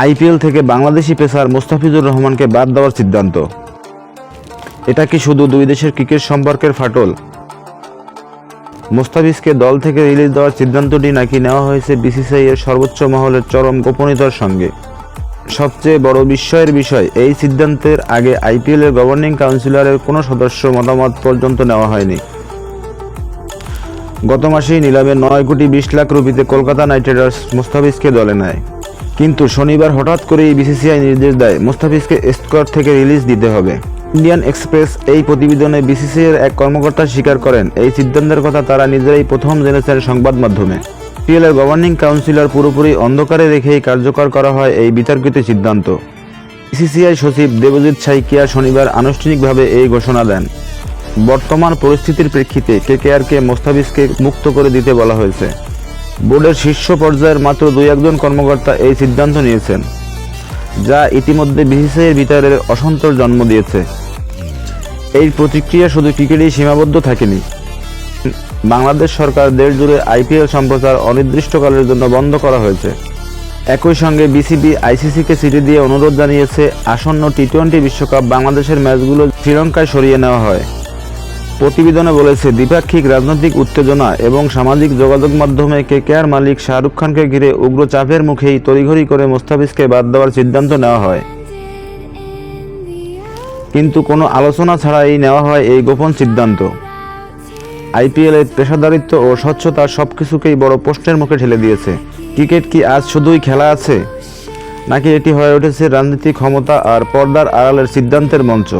IPL থেকে Bangladeshi pacer Mostafizur রহমানকে বাদ দেওয়ার সিদ্ধান্ত। এটা কি শুধু দুই দেশের ক্রিকেট সম্পর্কের ফাটল? মোস্তাফিজকে দল থেকে রিলিজ দেওয়ার সিদ্ধান্তটি নাকি নেওয়া হয়েছে বিসিসিআই এর সর্বোচ্চ মহলের চরম গোপনীয়তার সঙ্গে। সবচেয়ে বড় বিস্ময়ের বিষয়, এই সিদ্ধান্তের আগে আইপিএল এর গভর্নিং কাউন্সিলের কোনো সদস্য মতামত পর্যন্ত নেওয়া হয়নি। গত মাসেই নিলামে 9,20,00,000 রুপিতে কলকাতা নাইট রাইডার্স মোস্তাফিজকে দলে নেয়। কিন্তু শনিবার হঠাৎ করেই বিসিসিআই নির্দেশ দেয় মাশরাফিকে স্কোয়াড থেকে রিলিজ দিতে হবে। ইন্ডিয়ান এক্সপ্রেস এই প্রতিবেদনে বিসিসিআইয়ের এক কর্মকর্তা স্বীকার করেন, এই সিদ্ধান্তের কথা তারা নিজেরাই প্রথম জেনেছেন সংবাদ মাধ্যমে। আইপিএল এর গভর্নিং কাউন্সিলর পুরোপুরি অন্ধকারে রেখেই কার্যকর করা হয় এই বিতর্কিত সিদ্ধান্ত। বিসিসিআই সচিব দেবজিৎ সাইকিয়া শনিবার আনুষ্ঠানিকভাবে এই ঘোষণা দেন। বর্তমান পরিস্থিতির প্রেক্ষিতে কেকেআরকে মোস্তাফিজকে মুক্ত করে দিতে বলা হয়েছে। বোর্ডের শীর্ষ পর্যায়ের মাত্র 2-1 কর্মকর্তা এই সিদ্ধান্ত নিয়েছেন, যা ইতিমধ্যে বিসিসিআইয়ের ভিতরে অসন্তোষ জন্ম দিয়েছে। এই প্রতিক্রিয়া শুধু ক্রিকেটেই সীমাবদ্ধ থাকেনি। বাংলাদেশ সরকার দেশ জুড়ে আইপিএল সম্প্রচার অনির্দিষ্টকালের জন্য বন্ধ করা হয়েছে। একই সঙ্গে বিসিবি আইসিসিকে চিঠি দিয়ে অনুরোধ জানিয়েছে আসন্ন টি-20 বিশ্বকাপ বাংলাদেশের ম্যাচগুলো শ্রীলঙ্কায় সরিয়ে নেওয়া হয়। প্রতিবেদনে বলেছে, দ্বিপাক্ষিক রাজনৈতিক উত্তেজনা এবং সামাজিক যোগাযোগ মাধ্যমে কেকেআর মালিক শাহরুখ খানকে ঘিরে উগ্র চাপের মুখেই তড়িঘড়ি করে মোস্তাফিজকে বাদ দেওয়ার সিদ্ধান্ত নেওয়া হয়। কিন্তু কোনো আলোচনা ছাড়াই নেওয়া হয় এই গোপন সিদ্ধান্ত। আইপিএলের পেশাদারিত্ব ও স্বচ্ছতা সবকিছুকেই বড় প্রশ্নের মুখে ঠেলে দিয়েছে। ক্রিকেট কি আজ শুধুই খেলা আছে, নাকি এটি হয়ে উঠেছে রাজনীতি, ক্ষমতা আর পর্দার আড়ালের সিদ্ধান্তের মঞ্চ?